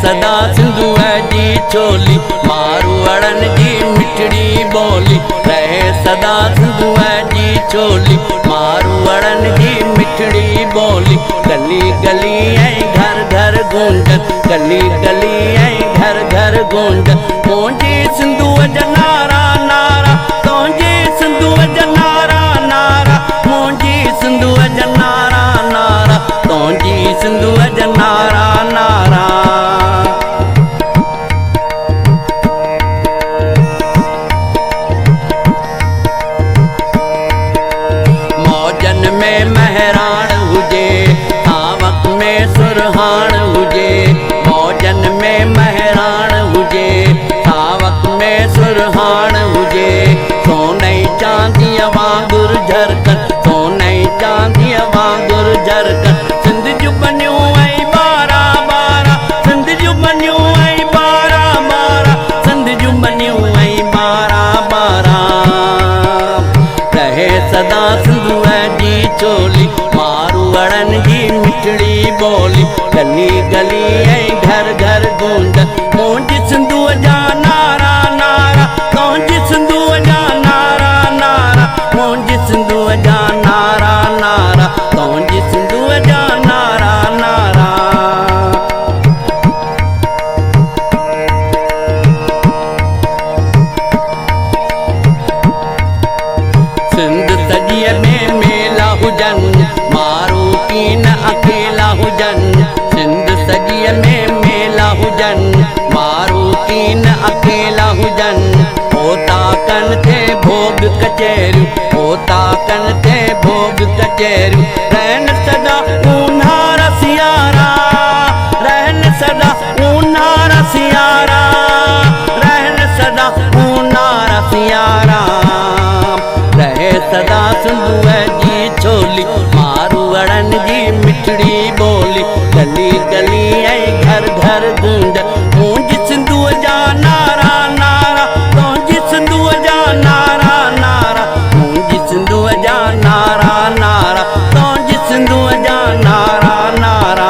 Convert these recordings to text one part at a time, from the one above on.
सदा सिंधुअ जी चोली मारवाड़न जी मिठड़ी बोली रहे सदा सिंधुअ जी चोली मारवाड़न जी मिठड़ी बोली गली गली ऐं घर घर गूंजन गली गली ऐं घर घर गूंजन मुंहिंजी सिंधुअ जा नारा नारा तुंहिंजी सिंधुअ जा नारा नारा मुंहिंजी सिंधुअ जा नारा नारा तुंहिंजी सिंधुअ जा नारा नारा मौजन में महराण हुजे सावक में सुरहान हुजे मौजन में महराण हुजे सावक में सुरहान हुजे सोनई चांदीअ वांगुर झरकन सोनई चांदीअ वांगुर झरकन सिंध जूं बनियूं ऐं बारा बारा सिंध जूं बनियूं ऐं बारा बारा सिंध जूं बनियूं ऐं बारा बारा रहे सदा सिंधुअ जी चोली मारवाड़न जी मिठड़ी बोली गली गली ऐं घर घर गूंजन मुंहिंजी सिंधुअ जा नारा नारा तुंहिंजी सिंधुअ जा नारा नारा मुंहिंजी सिंधुअ जा नारा नारा तुंहिंजी सिंधुअ जा नारा नारा सिंध सॼीअ में मेला हुजनि मारू कीन अकेला हुजनि सिंध सॼीअ में मेला हुजनि मारू कीन अकेला हुजनि होता कन ते भोग कचेरियूं होता कन ते भोग कचेरियूं रहन सदा ऊन्हार सियारा रहन सदा ऊन्हार सियारा रहन सदा ऊन्हार सियारा रहे सदा सिंधुअ जी चोली मारवाड़न जी मिठड़ी बोली गली गली ऐं घर घर गूंजन मुंहिंजी सिंधुअ जा नारा नारा तुंहिंजी सिंधुअ जा नारा नारा मुंहिंजी सिंधुअ जा नारा नारा तुंहिंजी सिंधुअ जा नारा नारा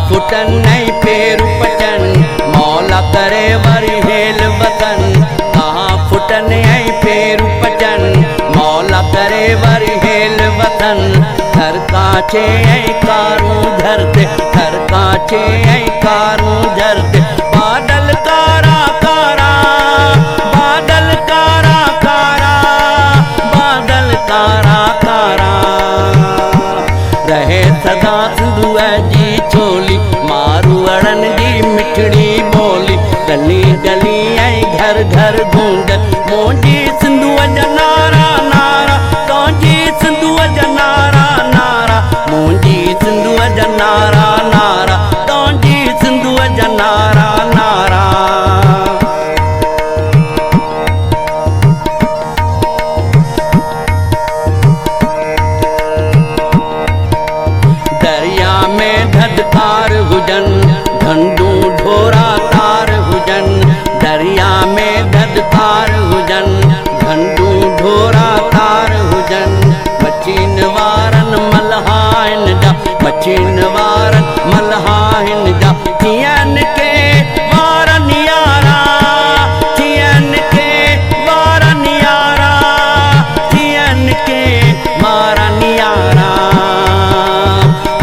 फुटन नहीं पेरू पचन मौला करे वरी हेल वतन कहाँ फुटन नहीं पेरू पचन मौला करे वरी हेल वतन घर काचे ऐं कारूं झरते घर काचे ऐं कारूं झरते बादल कारा कारा बादल कारा कारा बादल कारा कारा रहे सदा सिंधुअ जी चोली मारवाड़न जी मिठड़ी बोली गली गली ऐं घर घर गूंजन मुंहिंजी सिंधुअ जा नारा नारा तुंहिंजी सिंधुअ जा नारा नारा मुंहिंजी सिंधुअ जा नारा नारा तुंहिंजी सिंधुअ जा नारा नारा दरिया में धधकार हुजन ढंडू ढोरा तार हुजन दरिया में धधकार हुजन ढंडू ढोरा तार हुजन मचीन वारन मल्हाइन जा मचीन वारन मल्हाइन जा थियन के वारन यारा थियन के वारन यारा थियन के वारन यारा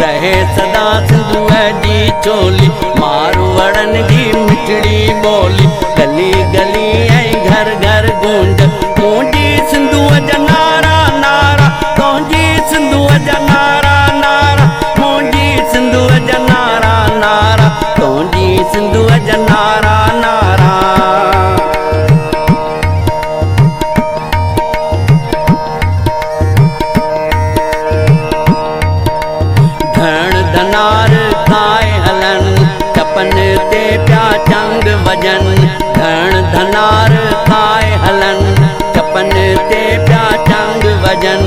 रहे सदा सिंधुअ जी चोली मारवाड़न जी मिठड़ी बोली गली गली ऐं घर घर गूंजन मुंहिंजी सिंधुअ जा नारा नारा तुंहिंजी सिंधुअ जा नारा नारा मुंहिंजी सिंधुअ जा नारा नारा तुंहिंजी सिंधुअ जा नारा नारा धन धनार खाए हलन चपन ते प्या चंग वजन धन धनार खाए हलन चपन ते प्या चंग वजन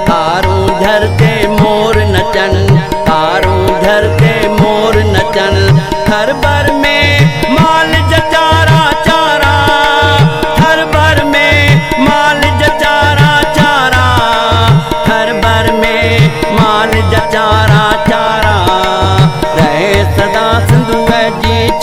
कारूं झरते मोर नचन कारूं झरते मोर नचन हर भर में माल जचारा चारा हर भर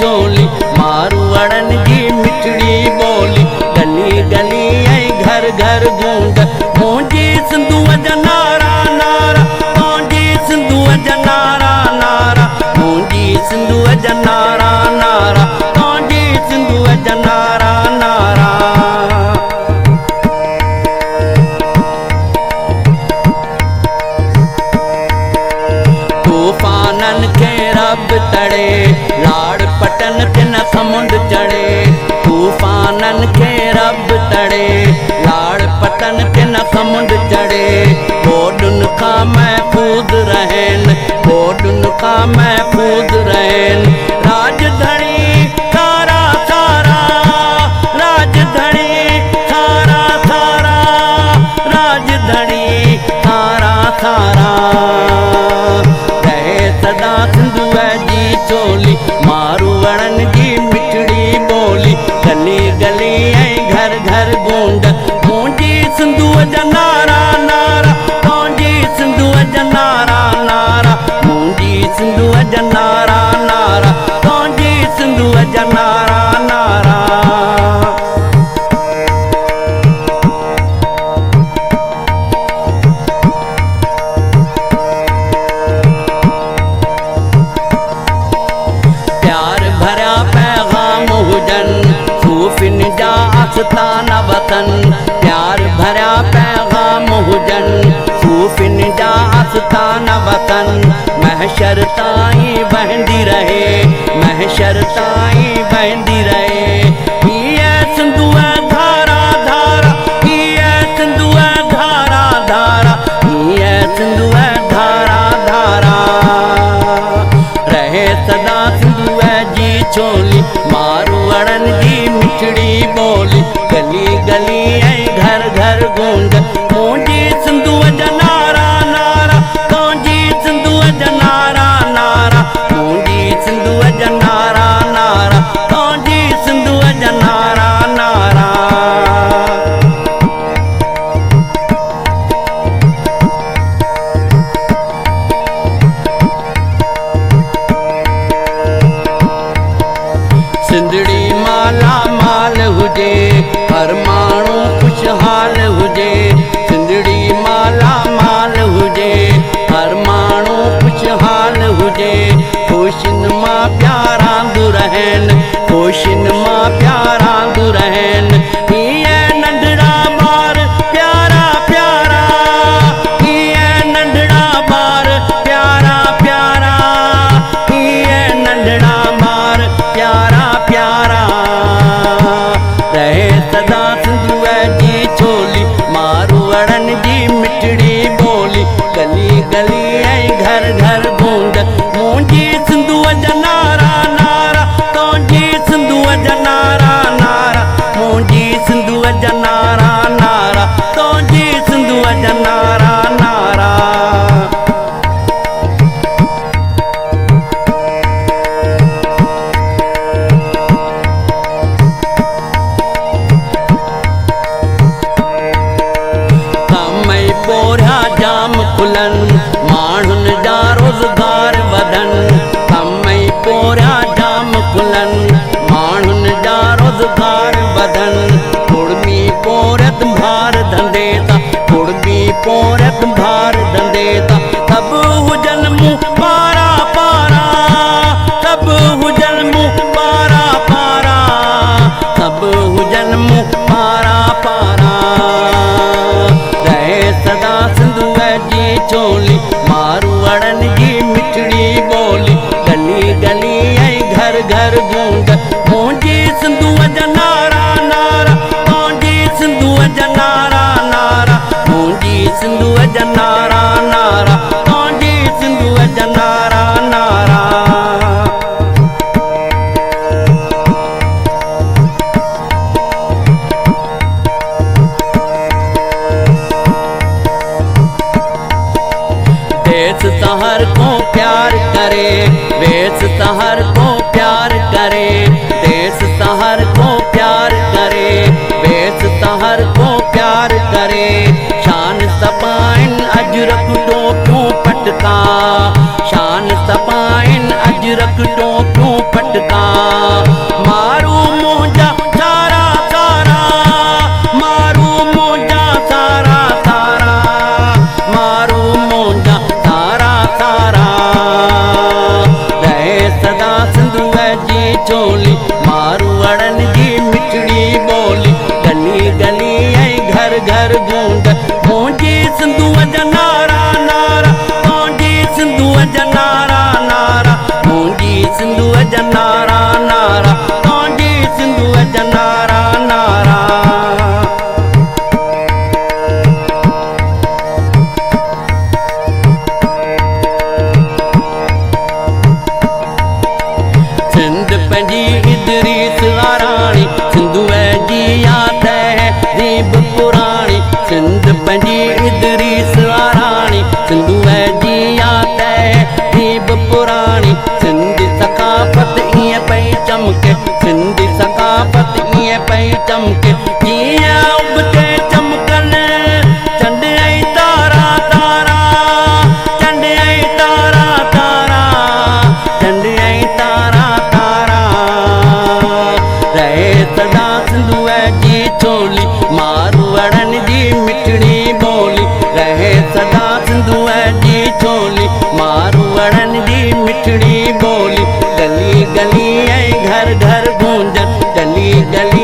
चोली मारवाड़न जी मिठड़ी बोली गली गली ऐं घर घर गूंज मुंहिंजी सिंधूअ जा नारा नारा मुंहिंजी सिंधूअ जा नारा नारा मुंहिंजी सिंधूअ जा नारा नारा मुंहिंजी सिंधूअ जा नारा नारा तूफानन खे रब तड़े लाड़ पटन ते न समुंड चढ़े तूफानन खे रब तड़े लाड़ पटन ते न समुंड चढ़े बोडुन खां महफूज रहन बोडुन खां महफूज रहन राजधणी सारा सारा राजधणी सारा सारा राजधणी सारा सारा सदा सिंधुअ जी चोली मारवाड़न जी मिठड़ी बोली गली गली ऐं घर घर गूंज मुंहिंजी सिंधुअ जा नारा नारा मुंहिंजी सिंधुअ जा नारा नारा मुंहिंजी सिंधुअ जा नारा नारा मुंहिंजी सिंधुअ जा नारा नारा सूफिन जा आस्ताना वतन प्यार भरिया पैगाम हुजन सूफिन जा आस्ताना वतन महशर ताईं बहंदी रहे महशर ताईं बहंदी रहे हीअ सिंधुअ धारा धारा हीअ सिंधुअ धारा धारा हीअ सिंधुअ धारा धारा रहे सदा सिंधुअ जी चोली मारवाड़न जी मिठड़ी बोली गली गली ऐं घर घर गूंज मुंहिंजी सिंधुअ जा नारा नारा मुंहिंजी सिंधुअ जा नारा नारा मुंहिंजी सिंधुअ जा नारा नारा मुंहिंजी सिंधुअ जा नारा नारा सिंधड़ी माला माल हुजे हर माण्हू खुशहाल हुजे सिंधड़ी माला माल हुजे हर माण्हू खुशहाल हुजे ख़ुशिन मां प्यारा रहन ख़ुशिन मां प्यारा रहन हीअं नंढड़ा ॿार प्यारा प्यारा हीअं नंढड़ा ॿार प्यारा प्यारा हीअं नंढड़ा ॿार प्यारा प्यारा रहे सदा सिंधुअ जी चोली मारवाड़न जी मिठड़ी बोली गली गली ऐं घर घर गूंज मुंहिंजी सिंधुअ जा नारा नारा तुंहिंजी सिंधुअ जा नारा नारा मुंहिंजी सिंधुअ जा नारा नारा तुंहिंजी सिंधुअ जा नारा नारा पोरिया जाम खुलन माण्हुन जा रोज़गार वधन कमई पोरिया जाम खुलन माण्हुन जा रोज़गार वधन कुड़मी पोरत भार धंधे ता कुड़मी पोरत भार धंधे ता सभु हुजन मूं पारा पारा सभु हुजन मूं पारा पारा सभु हुजन मूं पारा पारा सदा सिंधुअ जी चोली मारवाड़न जी मिठड़ी बोली गली गली ऐं घर घर गूंज मुंहिंजी सिंधुअ जा नारा नारा मुंहिंजी सिंधुअ जा नारा नारा मुंहिंजी सिंधुअ जा नारा नारा मुंहिंजी सिंधुअ जा नारा नारा देश हर को प्यार करे वेश हर को प्यार करे देश हर को प्यार करे वेश हर को प्यार करे शान सपाइन अजरक टोपियूं पटका शान सपाइन अजरक टोपियूं पटका मारू मुंहिंजा सारा सारा, मारू मुंहिंजा सारा सारा, मारू मुंहिंजा सारा सारा। रहे सदा सिंधूअ जी चोली, मारू अड़नि जी मिठड़ी ॿोली। गली गली ऐं घर घर गूंज मुंहिंजी सिंधूअ जा नारा नारा, मुंहिंजी सिंधूअ जा नारा नारा, मुंहिंजी सिंधूअ जा नारा नारा, मुंहिंजी सिंधूअ जा नारा नारा। सिंध पंहिंजी इदरीस वाराणी, सिंधूअ जी याद तहज़ीब पुराणी। सिंध पंहिंजी इदरीस वाराणी, सिंधूअ जी याद तहज़ीब पुराणी। सिंधी सकाफ़त ईअं पई चमके, सिंधी सकाफ़त ईअं पई चमके, जीअं उबते चमकन चंड ऐं तारा तारा, चंड ऐं तारा तारा, चंड ऐं तारा तारा। रहे सदा सिंधूअ जी चोली, मारू अड़नि जी मिठड़ी ॿोली। रहे सदा सिंधूअ जी चोली, मारू अड़नि जी मिठड़ी ॿोली। गली गली ऐं घर घर गूंजन, गली गली